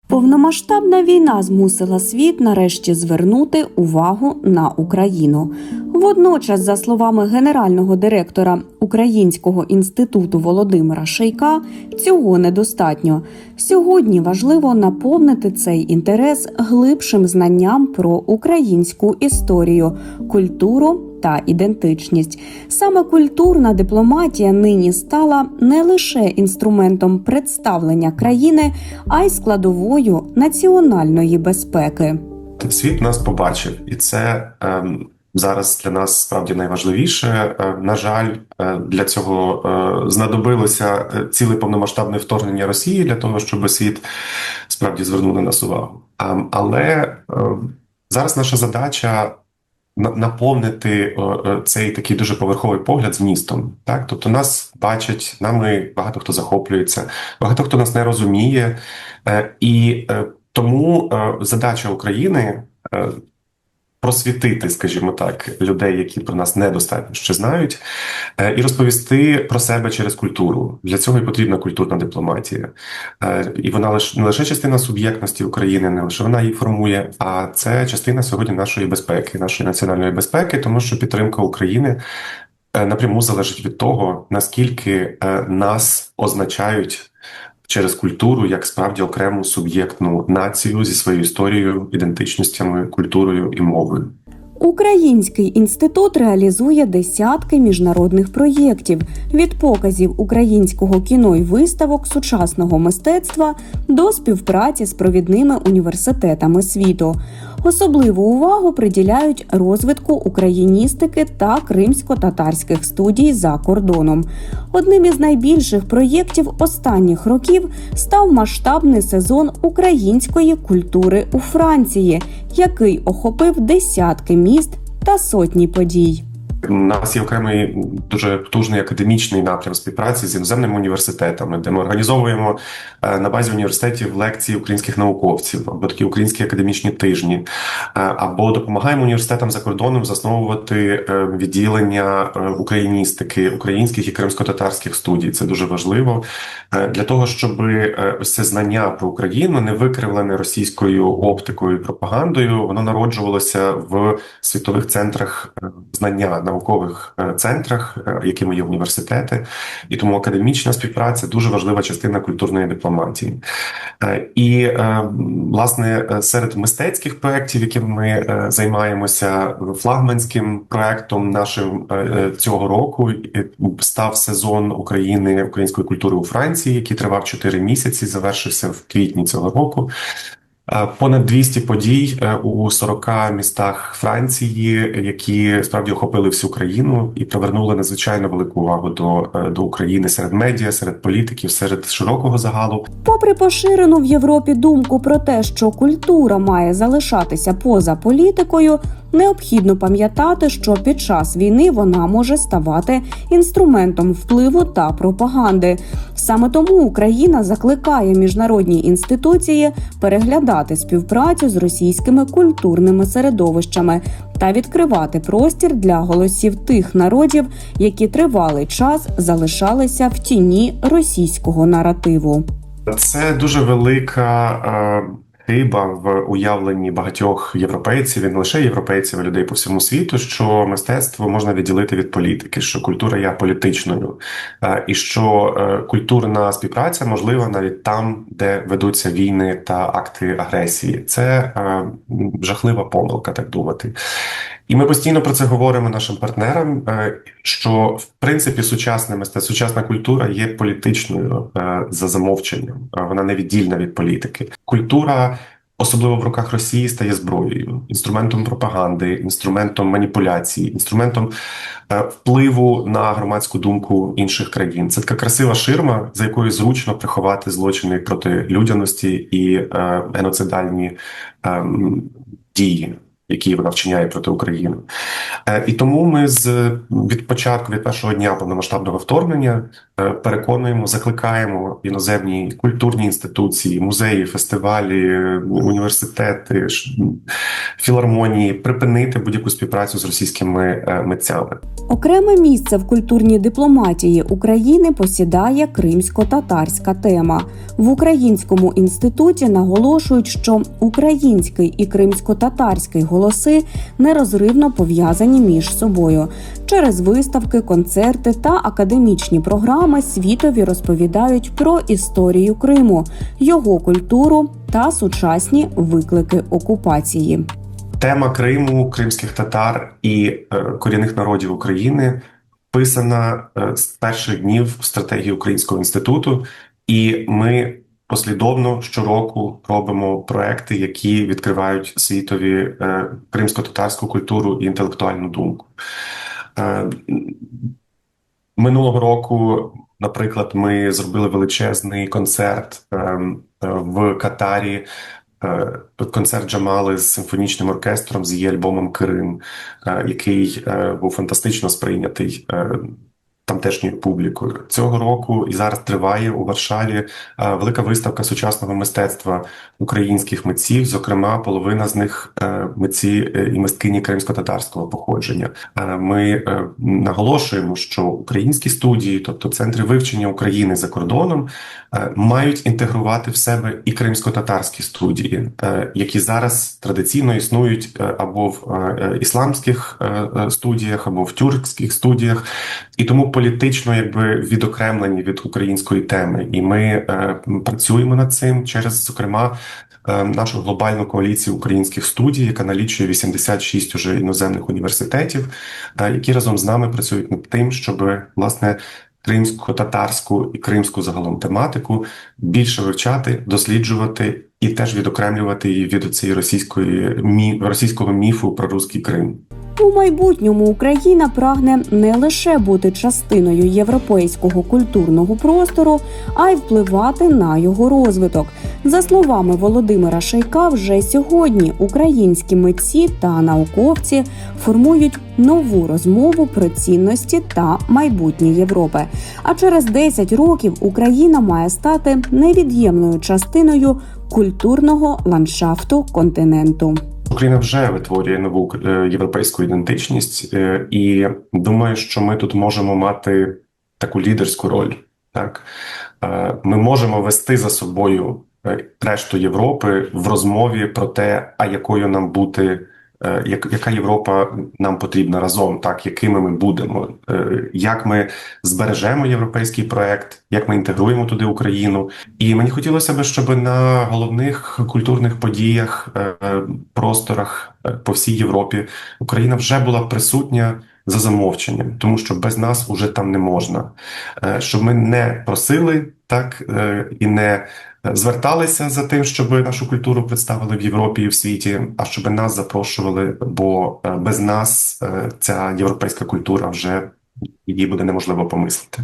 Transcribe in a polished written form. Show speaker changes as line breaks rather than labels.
Повномасштабна війна змусила світ нарешті звернути увагу на Україну. Водночас, за словами генерального директора Українського інституту Володимира Шейка, цього недостатньо. Сьогодні важливо наповнити цей інтерес глибшим знанням про українську історію, культуру та ідентичність. Саме культурна дипломатія нині стала не лише інструментом представлення країни, а й складовою національної безпеки.
Світ нас побачив, і це зараз для нас справді найважливіше. На жаль, для цього знадобилося ціле повномасштабне вторгнення Росії для того, щоб світ справді звернув на нас увагу. Але зараз наша задача наповнити цей такий дуже поверховий погляд змістом. Так? Тобто нас бачать, нами багато хто захоплюється, багато хто нас не розуміє. І тому задача України просвітити, скажімо так, людей, які про нас недостатньо ще знають, і розповісти про себе через культуру. Для цього і потрібна культурна дипломатія. І вона не лише частина суб'єктності України, не лише вона її формує, а це частина сьогодні нашої безпеки, нашої національної безпеки, тому що підтримка України напряму залежить від того, наскільки нас означають через культуру як справді окрему суб'єктну націю зі своєю історією, ідентичностями, культурою і мовою.
Український інститут реалізує десятки міжнародних проєктів – від показів українського кіно й виставок сучасного мистецтва до співпраці з провідними університетами світу. Особливу увагу приділяють розвитку україністики та кримсько-татарських студій за кордоном. Одним із найбільших проєктів останніх років став масштабний сезон української культури у Франції, який охопив десятки міст та сотні подій.
У нас є окремий дуже потужний академічний напрям співпраці з іноземними університетами, де ми організовуємо на базі університетів лекції українських науковців, або такі українські академічні тижні, або допомагаємо університетам за кордоном засновувати відділення україністики, українських і кримсько-татарських студій. Це дуже важливо для того, щоб ось це знання про Україну, не викривлене російською оптикою і пропагандою, воно народжувалося в світових центрах знання, наукових центрах, якими є університети, і тому академічна співпраця – дуже важлива частина культурної дипломатії. І, власне, серед мистецьких проєктів, якими ми займаємося, флагманським проєктом нашим цього року став сезон української культури у Франції, який тривав 4 місяці, завершився в квітні цього року. Понад 200 подій у 40 містах Франції, які справді охопили всю країну і привернули надзвичайно велику увагу до України серед медіа, серед політиків, серед широкого загалу.
Попри поширену в Європі думку про те, що культура має залишатися поза політикою, необхідно пам'ятати, що під час війни вона може ставати інструментом впливу та пропаганди. Саме тому Україна закликає міжнародні інституції переглядати співпрацю з російськими культурними середовищами та відкривати простір для голосів тих народів, які тривалий час залишалися в тіні російського наративу.
Це дуже велика хиба в уявленні багатьох європейців, і не лише європейців, а людей по всьому світу, що мистецтво можна відділити від політики, що культура є політичною, і що культурна співпраця можлива навіть там, де ведуться війни та акти агресії. Це жахлива помилка, так думати. І ми постійно про це говоримо нашим партнерам, що, в принципі, сучасне мистецтво, сучасна культура є політичною за замовченням. Вона невіддільна від політики. Культура, особливо в руках Росії, стає зброєю, інструментом пропаганди, інструментом маніпуляції, інструментом впливу на громадську думку інших країн. Це така красива ширма, за якою зручно приховати злочини проти людяності і геноцидальні дії. які вона вчиняє проти України. І тому ми від початку, від першого дня повномасштабного вторгнення переконуємо, закликаємо іноземні культурні інституції, музеї, фестивалі, університети, філармонії припинити будь-яку співпрацю з російськими митцями.
Окреме місце в культурній дипломатії України посідає кримсько-татарська тема. В Українському інституті наголошують, що український і кримсько-татарський голоси нерозривно пов'язані між собою. Через виставки, концерти та академічні програми світові розповідають про історію Криму, його культуру та сучасні виклики окупації.
Тема Криму, кримських татар і корінних народів України вписана з перших днів в стратегії Українського інституту, і ми послідовно щороку робимо проекти, які відкривають світові кримсько-татарську культуру і інтелектуальну думку. Минулого року, наприклад, ми зробили величезний концерт в Катарі, концерт Джамали з симфонічним оркестром з її альбомом «Крим», який був фантастично сприйнятий тамтешньою публікою. Цього року і зараз триває у Варшаві велика виставка сучасного мистецтва українських митців, зокрема, половина з них митці і мисткині кримсько-татарського походження. Ми наголошуємо, що українські студії, тобто центри вивчення України за кордоном, мають інтегрувати в себе і кримсько-татарські студії, які зараз традиційно існують або в ісламських студіях, або в тюркських студіях, і тому політично відокремлені від української теми. І ми працюємо над цим через, зокрема, нашу глобальну коаліцію українських студій, яка налічує 86 уже іноземних університетів, які разом з нами працюють над тим, щоб, власне, кримсько-татарську і кримську загалом тематику більше вивчати, досліджувати і теж відокремлювати її від цієї російського міфу про руський Крим.
У майбутньому Україна прагне не лише бути частиною європейського культурного простору, а й впливати на його розвиток. За словами Володимира Шейка, вже сьогодні українські митці та науковці формують нову розмову про цінності та майбутнє Європи. А через 10 років Україна має стати невід'ємною частиною культурного ландшафту континенту.
Україна вже витворює нову європейську ідентичність, і думаю, що ми тут можемо мати таку лідерську роль. Так? Ми можемо вести за собою решту Європи в розмові про те, а якою нам бути, яка Європа нам потрібна разом, так, якими ми будемо, як ми збережемо європейський проект, як ми інтегруємо туди Україну. І мені хотілося б, щоб на головних культурних подіях, просторах по всій Європі Україна вже була присутня за замовченням, тому що без нас уже там не можна. Щоб ми не просили, так, і не зверталися за тим, щоб нашу культуру представили в Європі і в світі, а щоб нас запрошували, бо без нас ця європейська культура вже її буде неможливо помислити.